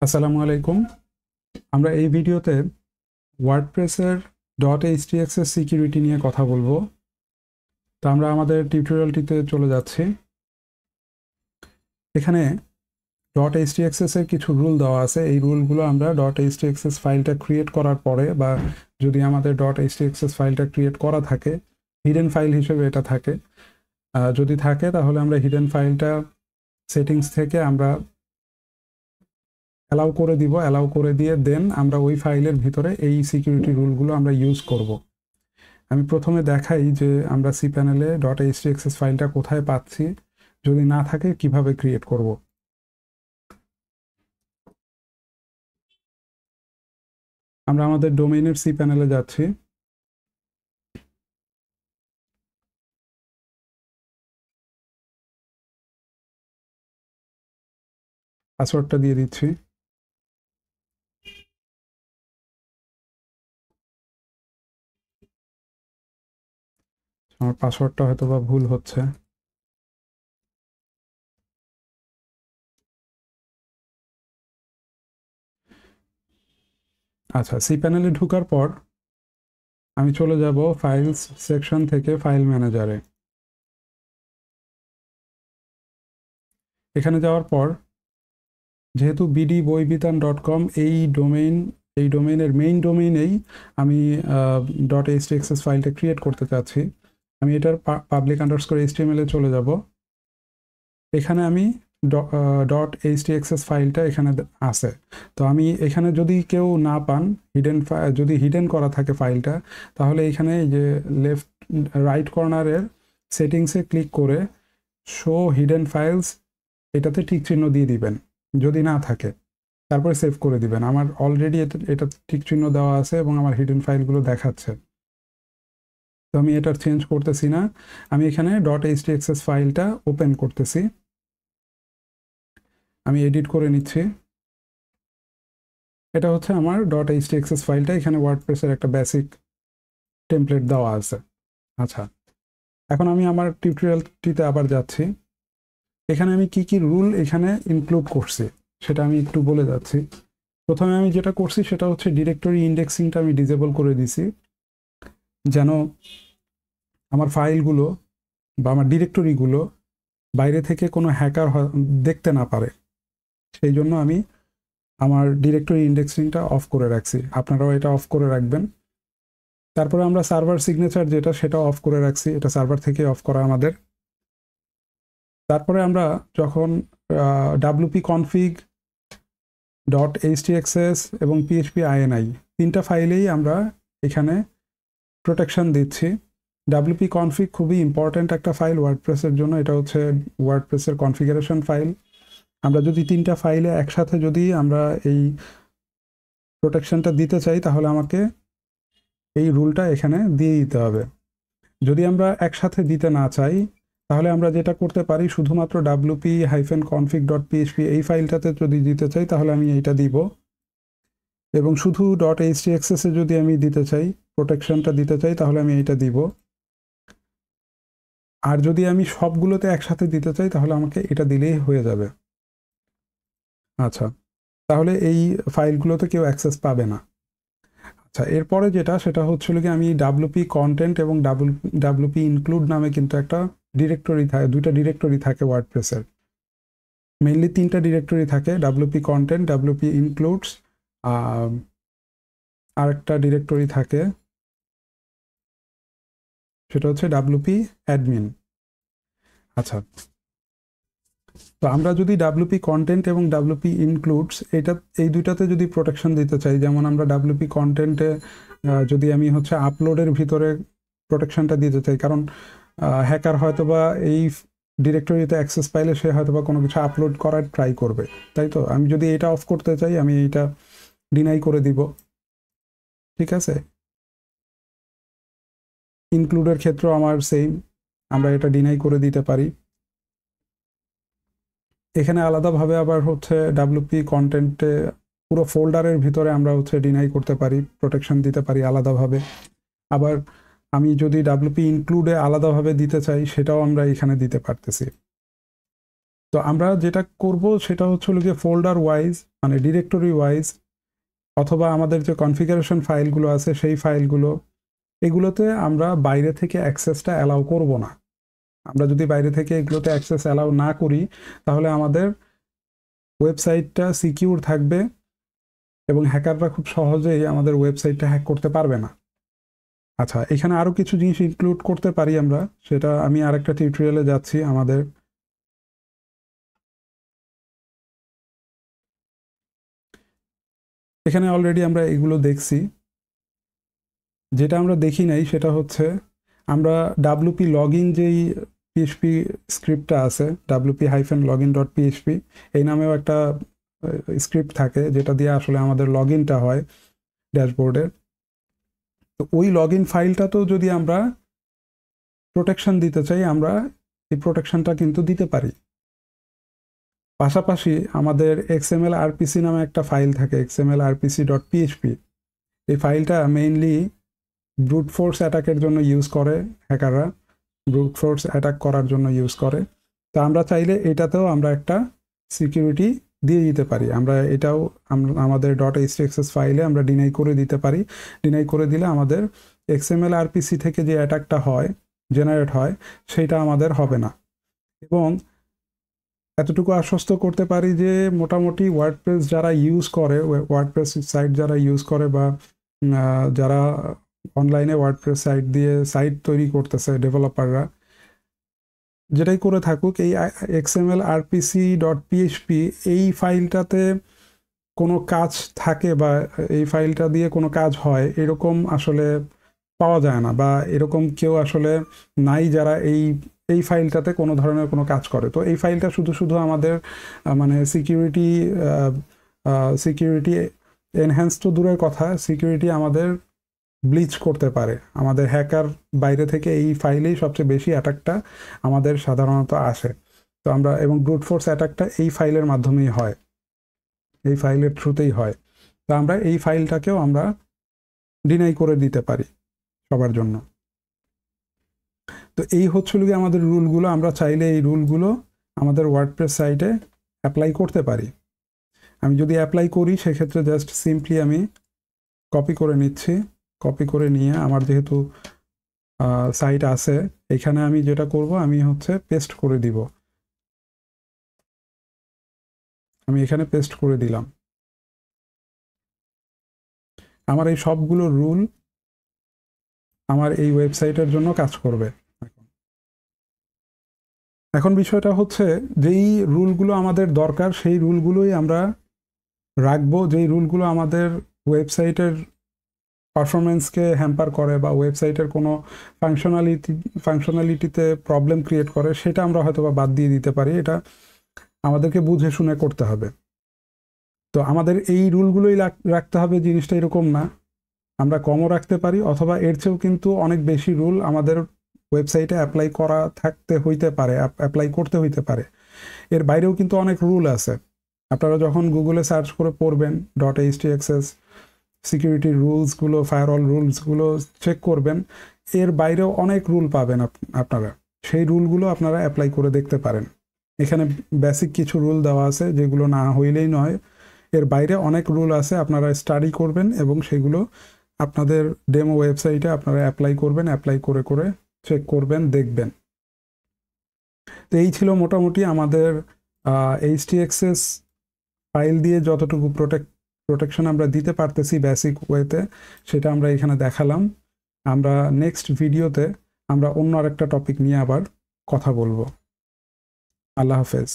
আসসালামু আলাইকুম। আমরা এই ভিডিওতে ওয়ার্ডপ্রেসের .htx এর সিকিউরিটি নিয়ে কথা বলবো। তো আমরা আমাদের টিউটোরিয়ালটিতে চলে যাচ্ছি। এখানে .htx এর কিছু রুল দেওয়া আছে। এই রুলগুলো আমরা .htx ফাইলটা ক্রিয়েট করার পরে, বা যদি আমাদের .htx ফাইলটা ক্রিয়েট করা থাকে, হিডেন ফাইল হিসেবে এটা থাকে, যদি থাকে তাহলে আমরা হিডেন ফাইলটা সেটিংস থেকে আমরা অ্যালাউ করে দিব। অ্যালাউ করে দিয়ে দেন আমরা ওই ফাইলের ভিতরে এই সিকিউরিটি রুলগুলো আমরা ইউজ করব। আমি প্রথমে দেখাই যে আমরা সি প্যানেলে .htx ফাইলটা কোথায় পাচ্ছি, যদি না থাকে কিভাবে ক্রিয়েট করব। আমরা আমাদের ডোমেইনের সি প্যানেলে যাচ্ছি। পাসওয়ার্ডটা দিয়ে দিচ্ছি। আমার পাসওয়ার্ডটা হয়তো বা ভুল হচ্ছে। আচ্ছা, সি প্যানেলে ঢোকার পর আমি চলে যাব ফাইলস সেকশন থেকে ফাইল ম্যানেজারে। এখানে যাওয়ার পর যেহেতু bdboibitan.com এই ডোমেইনের মেইন ডোমেইনেই আমি .htx ফাইলটা ক্রিয়েট করতে চাচ্ছি, আমি এটার public_html এ চলে যাব। এখানে আমি .htx ফাইলটা এখানে আছে। তো আমি এখানে যদি কেউ না পান, যদি হিডেন করা থাকে ফাইলটা, তাহলে এখানে যে লেফট রাইট কর্নারের সেটিংসে ক্লিক করে শো হিডেন ফাইলস এটাতে ঠিক চিহ্ন দিয়ে দিবেন যদি না থাকে, তারপরে সেভ করে দিবেন। আমার অলরেডি এটা ঠিক চিহ্ন দেওয়া আছে এবং আমার হিডেন ফাইলগুলো দেখাচ্ছে। তো আমি এটা চেঞ্জ করতেছি না। আমি এখানে .htx ফাইলটা ওপেন করতেছি। আমি এডিট করে নিচ্ছি। এটা হচ্ছে আমার .htx ফাইলটা। এখানে ওয়ার্ডপ্রেসের একটা বেসিক টেমপ্লেট দেওয়া আছে। আচ্ছা, এখন আমি আমার টিউটোরিয়ালটিতে আবার যাচ্ছি। এখানে আমি কি কি রুল এখানে ইনক্লুড করছি সেটা আমি একটু বলে যাচ্ছি। প্রথমে আমি যেটা করছি সেটা হচ্ছে ডিরেক্টরি ইন্ডেক্সিংটা আমি ডিসেবল করে দিছি, যেন আমার ফাইলগুলো বা আমার ডিরেক্টরিগুলো বাইরে থেকে কোনো হ্যাকার দেখতে না পারে। সেই জন্য আমি আমার ডিরেক্টরি ইন্ডেক্সিংটা অফ করে রাখছি। আপনারাও এটা অফ করে রাখবেন। তারপরে আমরা সার্ভার সিগনেচার যেটা, সেটা অফ করে রাখছি। এটা সার্ভার থেকে অফ করা আমাদের। তারপরে আমরা যখন wp-config .htxs এবং php-ini তিনটা ফাইলেই আমরা এখানে প্রোটেকশন দিচ্ছি। wp-config খুবই ইম্পর্ট্যান্ট একটা ফাইল ওয়ার্ডপ্রেসের জন্য। এটা হচ্ছে ওয়ার্ডপ্রেসের কনফিগারেশন ফাইল। আমরা যদি তিনটা ফাইলে একসাথে যদি আমরা এই প্রোটেকশনটা দিতে চাই, তাহলে আমাকে এই রুলটা এখানে দিয়ে দিতে হবে। যদি আমরা একসাথে দিতে না চাই, তাহলে আমরা যেটা করতে পারি, শুধুমাত্র wp-config.php এই ফাইলটাতে যদি দিতে চাই, তাহলে আমি এইটা দিব। এবং শুধু .htx এ যদি আমি দিতে চাই, প্রোটেকশনটা দিতে চাই, তাহলে আমি এইটা দিব। আর যদি আমি সবগুলোতে একসাথে দিতে চাই, তাহলে আমাকে এটা দিলেই হয়ে যাবে। আচ্ছা, তাহলে এই ফাইলগুলোতে কেউ অ্যাক্সেস পাবে না। আচ্ছা, এরপরে যেটা, সেটা হচ্ছিল কি, আমি wp কন্টেন্ট এবং wp ইনক্লুড নামে কিন্তু একটা ডিরেক্টরি থাকে, দুইটা ডিরেক্টরি থাকে ওয়ার্ডপ্রেসের। মেইনলি তিনটা ডিরেক্টরি থাকে, wp কন্টেন্ট, wp ইনক্লুডস, আর একটা ডিরেক্টরি থাকে, সেটা হচ্ছে wp অ্যাডমিন। আচ্ছা, তো আমরা যদি wp কন্টেন্ট এবং wp ইনক্লুডস এই দুইটাতে যদি প্রোটেকশন দিতে চাই, যেমন আমরা wp কন্টেন্টে যদি আমি হচ্ছে আপলোডের ভিতরে প্রোটেকশনটা দিতে চাই, কারণ হ্যাকার হয়তো বা এই ডিরেক্টরিতে অ্যাক্সেস পাইলে সে হয়তো বা কোনো কিছু আপলোড করার ট্রাই করবে, তাই তো? আমি যদি এটা অফ করতে চাই, আমি এটা ডিনাই করে দিব। ঠিক আছে, ইনক্লুডের ক্ষেত্রেও আমার সেম, আমরা এটা ডিনাই করে দিতে পারি। এখানে আলাদাভাবে আবার হচ্ছে wp কন্টেন্টে পুরো ফোল্ডারের ভিতরে আমরা হচ্ছে ডিনাই করতে পারি, প্রোটেকশন দিতে পারি আলাদাভাবে। আবার আমি যদি wp ইনক্লুডে আলাদাভাবে দিতে চাই, সেটাও আমরা এখানে দিতে পারতেছি। তো তো আমরা যেটা করব সেটা হচ্ছে হলো গিয়ে ফোল্ডার ওয়াইজ, মানে ডিরেক্টরি ওয়াইজ, অথবা আমাদের যে কনফিগারেশন ফাইলগুলো আছে সেই ফাইলগুলো, এগুলোতে আমরা বাইরে থেকে অ্যাক্সেসটা অ্যালাউ করব না। আমরা যদি বাইরে থেকে এগুলোতে অ্যাক্সেস অ্যালাউ না করি তাহলে আমাদের ওয়েবসাইটটা সিকিউর থাকবে এবং হ্যাকাররা খুব সহজেই আমাদের ওয়েবসাইটটা হ্যাক করতে পারবে না। আচ্ছা, এখানে আরও কিছু জিনিস ইনক্লুড করতে পারি আমরা, সেটা আমি আরেকটা টিউটোরিয়ালে যাচ্ছি। আমাদের এখানে অলরেডি আমরা এগুলো দেখছি। যেটা আমরা দেখি নাই সেটা হচ্ছে আমরা WP লগইন যেই PHP স্ক্রিপ্টটা আছে, wp-login.php, এই নামেও একটা স্ক্রিপ্ট থাকে যেটা দিয়ে আসলে আমাদের লগইনটা হয় ড্যাশবোর্ডের। তো ওই লগইন ফাইলটাতেও যদি আমরা প্রোটেকশন দিতে চাই, আমরা এই প্রোটেকশনটা কিন্তু দিতে পারি। পাশাপাশি আমাদের XML RPC নামে একটা ফাইল থাকে, xml-rpc.php। এই ফাইলটা মেইনলি ব্রুট ফোর্স অ্যাটাকের জন্য ইউজ করে হ্যাকাররা, ব্রুট ফোর্স অ্যাটাক করার জন্য ইউজ করে। তো আমরা চাইলে এটাতেও আমরা একটা সিকিউরিটি দিয়ে দিতে পারি। আমরা এটাও আমাদের .htaccess ফাইলে আমরা ডিনাই করে দিতে পারি। ডিনাই করে দিলে আমাদের XML-RPC থেকে যে অ্যাটাকটা হয়, জেনারেট হয়, সেটা আমাদের হবে না। এবং এতটুকু আশ্বস্ত করতে পারি যে মোটামুটি ওয়ার্ডপ্রেস যারা ইউজ করে, ওয়ার্ডপ্রেস সাইট যারা ইউজ করে, বা যারা অনলাইনে ওয়ার্ডপ্রেস সাইট দিয়ে সাইট তৈরি করতেছে ডেভেলপাররা, যেটাই করে থাকুক, এই xml-rpc.php এই ফাইলটাতে কোনো কাজ থাকে বা এই ফাইলটা দিয়ে কোনো কাজ হয় এরকম আসলে পাওয়া যায় না, বা এরকম কেউ আসলে নাই যারা এই ফাইলটাতে কোনো ধরনের কোনো কাজ করে। তো এই ফাইলটা শুধু আমাদের মানে সিকিউরিটি এনহ্যান্স তো দূরের কথা, সিকিউরিটি আমাদের ব্লিচ করতে পারে। আমাদের হ্যাকার বাইরে থেকে এই ফাইলেই সবচেয়ে বেশি অ্যাটাকটা আমাদের সাধারণত আসে। তো আমরা, এবং ব্রুট ফোর্স অ্যাটাকটা এই ফাইলের মাধ্যমেই হয়, এই ফাইলের থ্রুতেই হয়। তো আমরা এই ফাইলটাকেও আমরা ডিনাই করে দিতে পারি সবার জন্য। তো এই হচ্ছিল কি আমাদের রুলগুলো। আমরা চাইলে এই রুলগুলো আমাদের ওয়ার্ডপ্রেস সাইটে অ্যাপ্লাই করতে পারি। আমি যদি অ্যাপ্লাই করি সেক্ষেত্রে জাস্ট সিম্পলি আমি কপি করে নিচ্ছি। কপি করে নিয়ে আমার যেহেতু সাইট আছে, এখানে আমি যেটা করব, আমি হচ্ছে পেস্ট করে দিব। আমি এখানে পেস্ট করে দিলাম। আমার এই সবগুলো রুল আমার এই ওয়েবসাইটের জন্য কাজ করবে। এখন বিষয়টা হচ্ছে, যেই রুলগুলো আমাদের দরকার সেই রুলগুলোই আমরা রাখবো, যেই রুলগুলো আমাদের ওয়েবসাইটের পারফরমেন্সকে হ্যাম্পার করে বা ওয়েবসাইটের কোনো ফাংশনালিটিতে প্রবলেম ক্রিয়েট করে, সেটা আমরা হয়তো বা বাদ দিয়ে দিতে পারি। এটা আমাদেরকে বুঝে শুনে করতে হবে। তো আমাদের এই রুলগুলোই রাখতে হবে জিনিসটা এরকম না, আমরা কমও রাখতে পারি, অথবা এর চেয়েও কিন্তু অনেক বেশি রুল আমাদের ওয়েবসাইটে অ্যাপ্লাই করা হইতে পারে, অ্যাপ্লাই করতে হইতে পারে। এর বাইরেও কিন্তু অনেক রুল আছে। আপনারা যখন গুগলে সার্চ করে পড়বেন .htaccess সিকিউরিটি রুলসগুলো, ফায়ারওয়াল রুলসগুলো চেক করবেন, এর বাইরেও অনেক রুল পাবেন আপনারা। সেই রুলগুলো আপনারা অ্যাপ্লাই করে দেখতে পারেন। এখানে বেসিক কিছু রুল দেওয়া আছে যেগুলো না হইলেই নয়। এর বাইরে অনেক রুল আছে, আপনারা স্টাডি করবেন এবং সেগুলো আপনাদের ডেমো ওয়েবসাইটে আপনারা অ্যাপ্লাই করবেন, অ্যাপ্লাই করে করে চেক করবেন, দেখবেন। তো এই ছিল মোটামুটি আমাদের htaccess ফাইল দিয়ে যতটুকু প্রোটেকশন আমরা দিতে পারতেছি বেসিক ওয়েতে, সেটা আমরা এখানে দেখালাম। আমরা নেক্সট ভিডিওতে আমরা অন্য আরেকটা টপিক নিয়ে আবার কথা বলবো। আল্লাহ হাফেজ।